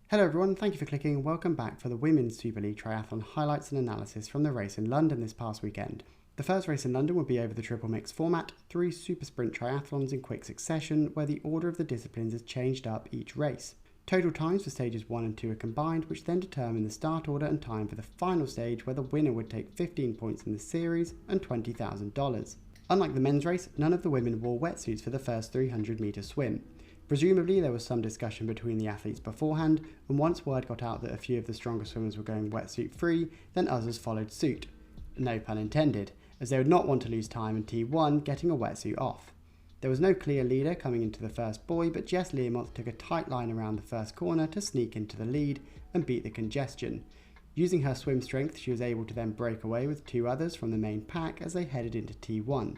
Hello everyone, thank you for clicking and welcome back for the Women's Super League Triathlon highlights and analysis from the race in London this past weekend. The first race in London will be over the triple mix format, 3 super sprint triathlons in quick succession where the order of the disciplines is changed up each race. Total times for stages 1 and 2 are combined, which then determine the start order and time for the final stage where the winner would take 15 points in the series and $20,000. Unlike the men's race, none of the women wore wetsuits for the first 300 metre swim. Presumably there was some discussion between the athletes beforehand, and once word got out that a few of the stronger swimmers were going wetsuit free, then others followed suit. No pun intended, as they would not want to lose time in T1 getting a wetsuit off. There was no clear leader coming into the first buoy, but Jess Learmonth took a tight line around the first corner to sneak into the lead and beat the congestion. Using her swim strength, she was able to then break away with 2 others from the main pack as they headed into T1.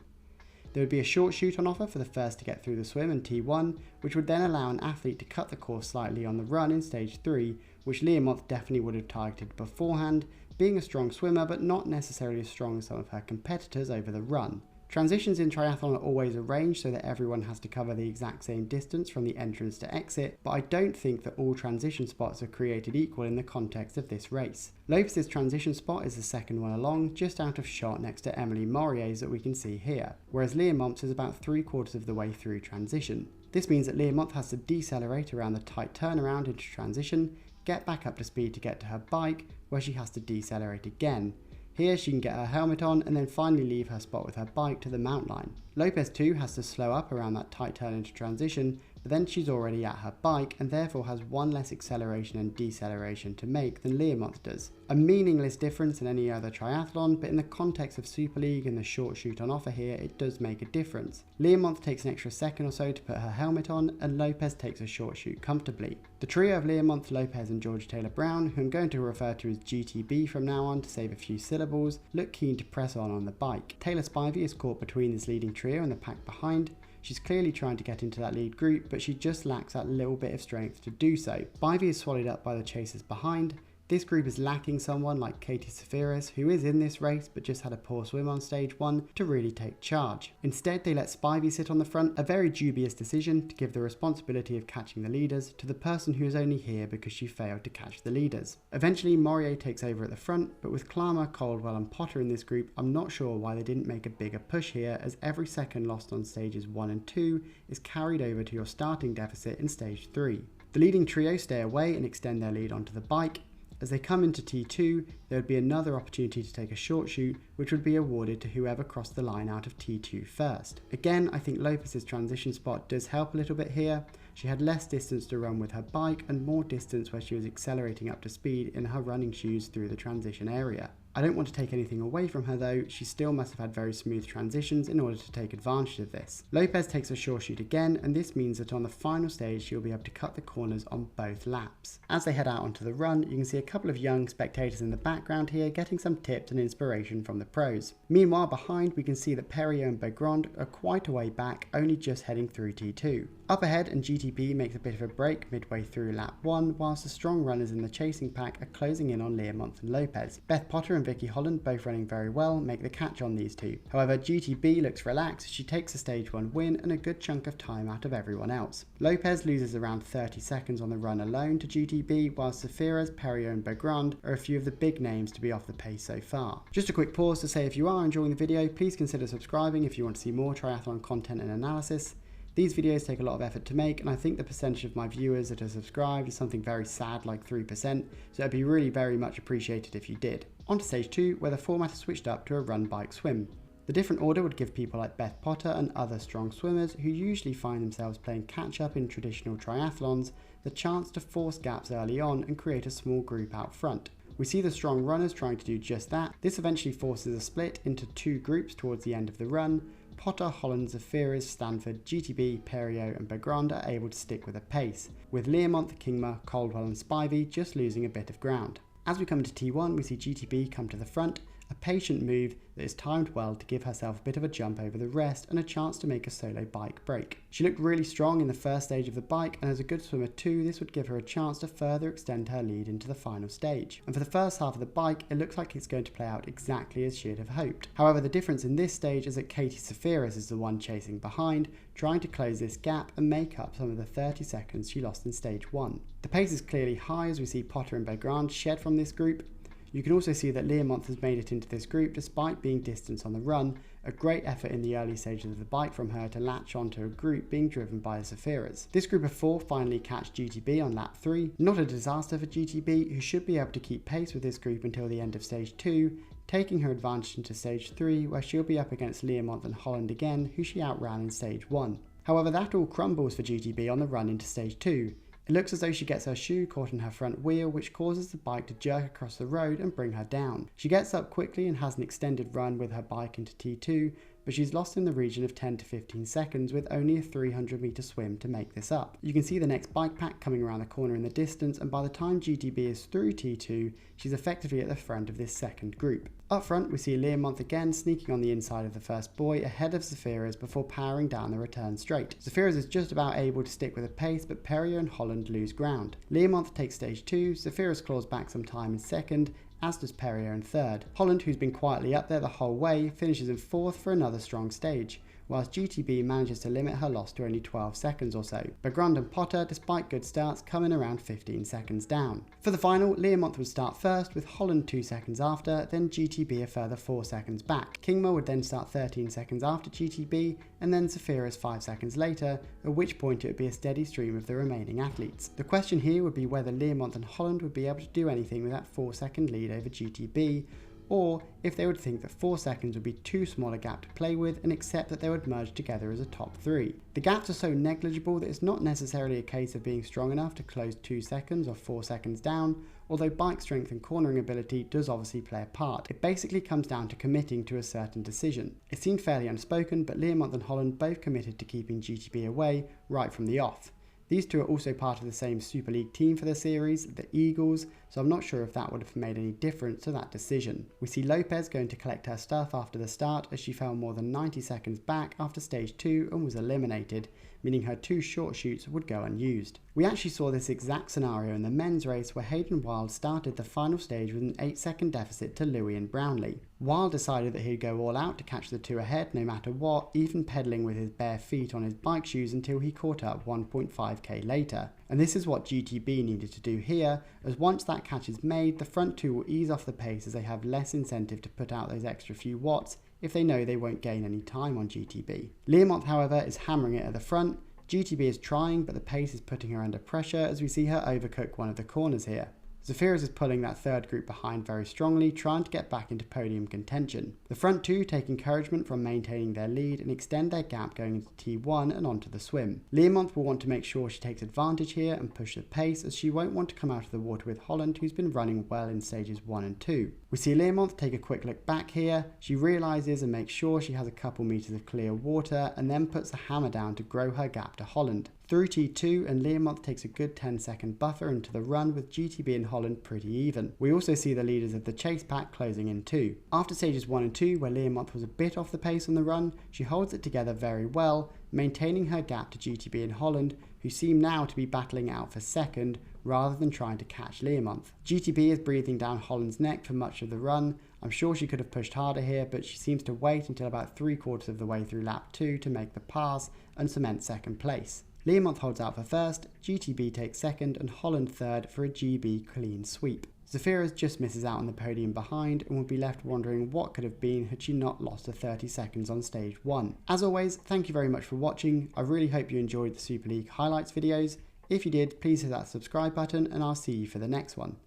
There would be a short shoot on offer for the first to get through the swim in T1, which would then allow an athlete to cut the course slightly on the run in stage 3, which Learmonth definitely would have targeted beforehand, being a strong swimmer but not necessarily as strong as some of her competitors over the run. Transitions in triathlon are always arranged so that everyone has to cover the exact same distance from the entrance to exit, but I don't think that all transition spots are created equal in the context of this race. Lopez's transition spot is the second one along, just out of shot next to Emily Morier's that we can see here, whereas Learmonth's is about 3/4 of the way through transition. This means that Learmonth has to decelerate around the tight turnaround into transition, get back up to speed to get to her bike, where she has to decelerate again. Here she can get her helmet on and then finally leave her spot with her bike to the mount line. Lopez too has to slow up around that tight turn into transition, but then she's already at her bike and therefore has one less acceleration and deceleration to make than Learmonth does. A meaningless difference in any other triathlon, but in the context of Super League and the short shoot on offer here, it does make a difference. Learmonth takes an extra second or so to put her helmet on, and Lopez takes a short shoot comfortably. The trio of Learmonth, Lopez and Georgia Taylor-Brown, who I'm going to refer to as GTB from now on to save a few syllables, look keen to press on the bike. Taylor Spivey is caught between this leading trio and the pack behind. She's clearly trying to get into that lead group, but she just lacks that little bit of strength to do so. Spivey is swallowed up by the chasers behind. This group is lacking someone like Katie Safiris, who is in this race but just had a poor swim on stage 1, to really take charge. Instead, they let Spivey sit on the front, a very dubious decision to give the responsibility of catching the leaders to the person who is only here because she failed to catch the leaders. Eventually, Morier takes over at the front, but with Klammer, Caldwell and Potter in this group, I'm not sure why they didn't make a bigger push here, as every second lost on stages 1 and 2 is carried over to your starting deficit in stage 3. The leading trio stay away and extend their lead onto the bike. As they come into T2, there would be another opportunity to take a short shoot, which would be awarded to whoever crossed the line out of T2 first. Again, I think Lopez's transition spot does help a little bit here. She had less distance to run with her bike and more distance where she was accelerating up to speed in her running shoes through the transition area. I don't want to take anything away from her though, she still must have had very smooth transitions in order to take advantage of this. Lopez takes a short shoot again, and this means that on the final stage she'll be able to cut the corners on both laps. As they head out onto the run, you can see a couple of young spectators in the background here getting some tips and inspiration from the pros. Meanwhile behind we can see that Perriot and Beaugrand are quite a way back, only just heading through T2. Up ahead, and GTB makes a bit of a break midway through lap 1, whilst the strong runners in the chasing pack are closing in on Learmonth and Lopez. Beth Potter and Vicky Holland, both running very well, make the catch on these two. However, GTB looks relaxed as she takes a stage 1 win and a good chunk of time out of everyone else. Lopez loses around 30 seconds on the run alone to GTB, whilst Safiras, Perriot and Beaugrand are a few of the big names to be off the pace so far. Just a quick pause to say if you are enjoying the video, please consider subscribing if you want to see more triathlon content and analysis. These videos take a lot of effort to make, and I think the percentage of my viewers that are subscribed is something very sad, like 3%, so it'd be really very much appreciated if you did. On to stage 2, where the format is switched up to a run, bike, swim. The different order would give people like Beth Potter and other strong swimmers who usually find themselves playing catch up in traditional triathlons the chance to force gaps early on and create a small group out front. We see the strong runners trying to do just that. This eventually forces a split into 2 groups towards the end of the run. Potter, Holland, Zafiris, Stanford, GTB, Perriot and Beaugrand are able to stick with a pace, with Learmonth, Kingma, Caldwell and Spivey just losing a bit of ground. As we come into T1, we see GTB come to the front, a patient move that is timed well to give herself a bit of a jump over the rest and a chance to make a solo bike break. She looked really strong in the first stage of the bike, and as a good swimmer too, this would give her a chance to further extend her lead into the final stage. And for the first half of the bike, it looks like it's going to play out exactly as she'd have hoped. However, the difference in this stage is that Katie Safiris is the one chasing behind, trying to close this gap and make up some of the 30 seconds she lost in stage 1. The pace is clearly high as we see Potter and Bergrand shed from this group. You can also see that Learmonth has made it into this group despite being distanced on the run, a great effort in the early stages of the bike from her to latch onto a group being driven by the Safiras. This group of 4 finally catch GTB on lap 3, not a disaster for GTB, who should be able to keep pace with this group until the end of stage 2, taking her advantage into stage 3 where she'll be up against Learmonth and Holland again, who she outran in stage 1. However, that all crumbles for GTB on the run into stage 2. It looks as though she gets her shoe caught in her front wheel, which causes the bike to jerk across the road and bring her down. She gets up quickly and has an extended run with her bike into T2, but she's lost in the region of 10 to 15 seconds with only a 300 metre swim to make this up. You can see the next bike pack coming around the corner in the distance, and by the time GTB is through T2, she's effectively at the front of this second group. Up front, we see Learmonth again sneaking on the inside of the first boy ahead of Safiras before powering down the return straight. Safiras is just about able to stick with the pace, but Perrier and Holland lose ground. Learmonth takes stage 2, Safiras claws back some time in second, as does Perrier in third. Holland, who's been quietly up there the whole way, finishes in fourth for another strong stage, whilst GTB manages to limit her loss to only 12 seconds or so. Bergrand and Potter, despite good starts, come in around 15 seconds down. For the final, Learmonth would start first, with Holland 2 seconds after, then GTB a further 4 seconds back. Kingma would then start 13 seconds after GTB, and then Safiras 5 seconds later, at which point it would be a steady stream of the remaining athletes. The question here would be whether Learmonth and Holland would be able to do anything with that 4-second lead over GTB, or if they would think that 4 seconds would be too small a gap to play with and accept that they would merge together as a top 3. The gaps are so negligible that it's not necessarily a case of being strong enough to close 2 seconds or 4 seconds down, although bike strength and cornering ability does obviously play a part. It basically comes down to committing to a certain decision. It seemed fairly unspoken, but Learmonth and Holland both committed to keeping GTB away right from the off. These two are also part of the same Super League team for the series, the Eagles, so I'm not sure if that would have made any difference to that decision. We see Lopez going to collect her stuff after the start as she fell more than 90 seconds back after stage 2 and was eliminated, meaning her 2 short shoots would go unused. We actually saw this exact scenario in the men's race where Hayden Wilde started the final stage with an 8-second deficit to Louis and Brownlee. Wilde decided that he'd go all out to catch the 2 ahead no matter what, even pedaling with his bare feet on his bike shoes until he caught up 1.5k later. And this is what GTB needed to do here, as once that catch is made, the front 2 will ease off the pace as they have less incentive to put out those extra few watts if they know they won't gain any time on GTB. Learmonth, however, is hammering it at the front. GTB is trying, but the pace is putting her under pressure as we see her overcook one of the corners here. Safiras is pulling that third group behind very strongly, trying to get back into podium contention. The front 2 take encouragement from maintaining their lead and extend their gap going into T1 and onto the swim. Learmonth will want to make sure she takes advantage here and push the pace, as she won't want to come out of the water with Holland, who's been running well in stages 1 and 2. We see Learmonth take a quick look back here. She realises and makes sure she has a couple metres of clear water and then puts the hammer down to grow her gap to Holland. Through T2, and Learmonth takes a good 10-second buffer into the run, with GTB and Holland pretty even. We also see the leaders of the chase pack closing in too. After stages 1 and 2, where Learmonth was a bit off the pace on the run, she holds it together very well, maintaining her gap to GTB and Holland, who seem now to be battling out for second rather than trying to catch Learmonth. GTB is breathing down Holland's neck for much of the run. I'm sure she could have pushed harder here, but she seems to wait until about 3/4 of the way through lap 2 to make the pass and cement second place. Learmonth holds out for first, GTB takes second, and Holland third for a GB clean sweep. Safiras just misses out on the podium behind and will be left wondering what could have been had she not lost the 30 seconds on stage 1. As always, thank you very much for watching. I really hope you enjoyed the Super League highlights videos. If you did, please hit that subscribe button and I'll see you for the next one.